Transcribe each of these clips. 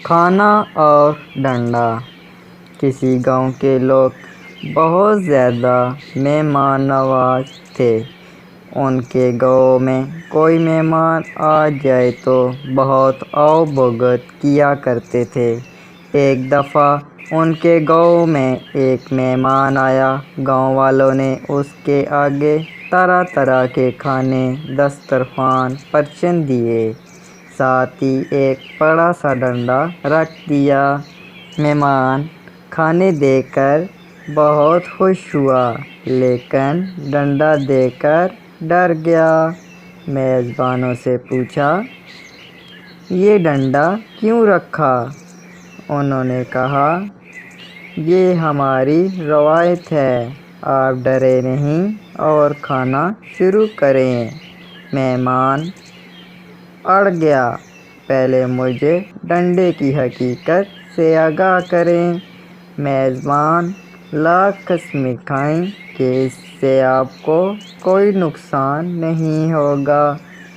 کھانا اور ڈنڈا۔ کسی گاؤں کے لوگ بہت زیادہ مہمان نواز تھے۔ ان کے گاؤں میں کوئی مہمان آ جائے تو بہت آؤ بھگت کیا کرتے تھے۔ ایک دفعہ ان کے گاؤں میں ایک مہمان آیا۔ گاؤں والوں نے اس کے آگے طرح طرح کے کھانے دسترخوان پر چن دیے، ساتھ ہی ایک بڑا سا ڈنڈا رکھ دیا۔ مہمان کھانے دیکھ کر بہت خوش ہوا، لیکن ڈنڈا دیکھ کر ڈر گیا۔ میزبانوں سے پوچھا، یہ ڈنڈا کیوں رکھا؟ انہوں نے کہا، یہ ہماری روایت ہے، آپ ڈریں نہیں اور کھانا شروع کریں۔ مہمان اڑ گیا، پہلے مجھے ڈنڈے کی حقیقت سے آگاہ کریں۔ میزبان لاکھ قسمیں کھائیں کہ اس سے آپ کو کوئی نقصان نہیں ہوگا،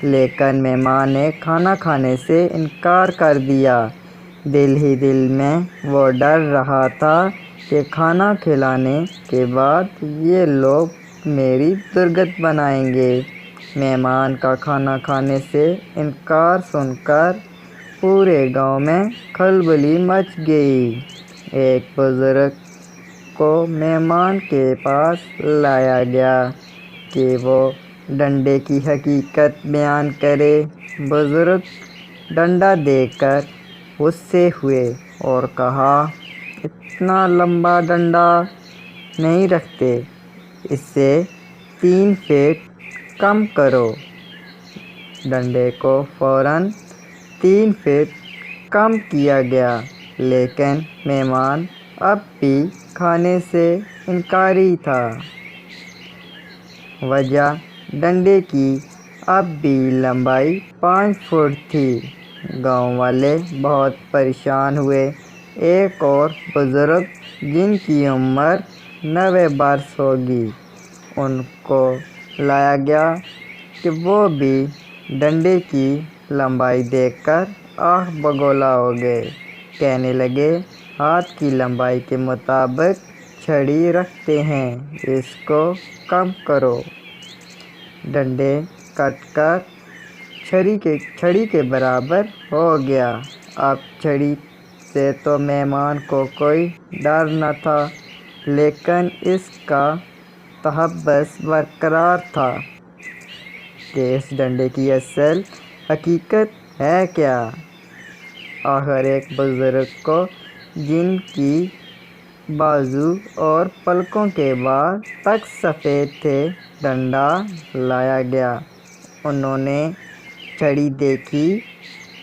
لیکن مہمان نے کھانا کھانے سے انکار کر دیا۔ دل ہی دل میں وہ ڈر رہا تھا کہ کھانا کھلانے کے بعد یہ لوگ میری درگت بنائیں گے۔ مہمان کا کھانا کھانے سے انکار سن کر پورے گاؤں میں کھلبلی مچ گئی۔ ایک بزرگ کو مہمان کے پاس لایا گیا کہ وہ ڈنڈے کی حقیقت بیان کرے۔ بزرگ ڈنڈا دیکھ کر غصے ہوئے اور کہا، اتنا لمبا ڈنڈا نہیں رکھتے، اسے 3 فٹ کم کرو۔ ڈنڈے کو فوراً 3 فٹ کم کیا گیا، لیکن مہمان اب بھی کھانے سے انکاری تھا۔ وجہ ڈنڈے کی اب بھی لمبائی 5 فٹ تھی۔ گاؤں والے بہت پریشان ہوئے۔ ایک اور بزرگ جن کی عمر 90 برس ہوگی، ان کو لایا گیا کہ وہ بھی ڈنڈے کی لمبائی دیکھ کر آہ بگولا ہو گئے۔ کہنے لگے، ہاتھ کی لمبائی کے مطابق چھڑی رکھتے ہیں، اس کو کم کرو۔ ڈنڈے کٹ کر چھڑی کے برابر ہو گیا۔ اب چھڑی سے تو مہمان کو کوئی ڈر نہ تھا، لیکن اس کا تحفظ برقرار تھا کہ اس ڈنڈے کی اصل حقیقت ہے کیا؟ آخر ایک بزرگ کو، جن کی بازو اور پلکوں کے بال تک سفید تھے، ڈنڈا لایا گیا۔ انہوں نے چھڑی دیکھی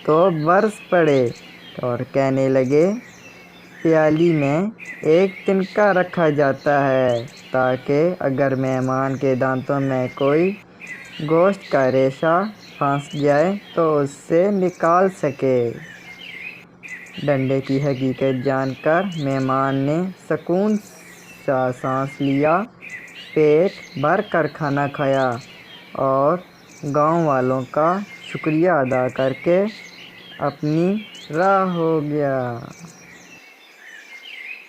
تو برس پڑے اور کہنے لگے، پیالی میں ایک تنکا رکھا جاتا ہے تاکہ اگر مہمان کے دانتوں میں کوئی گوشت کا ریشہ پھنس جائے تو اسے نکال سکے۔ ڈنڈے کی حقیقت جان کر مہمان نے سکون سے سانس لیا، پیٹ بھر کر کھانا کھایا اور گاؤں والوں کا شکریہ ادا کر کے اپنی راہ ہو گیا۔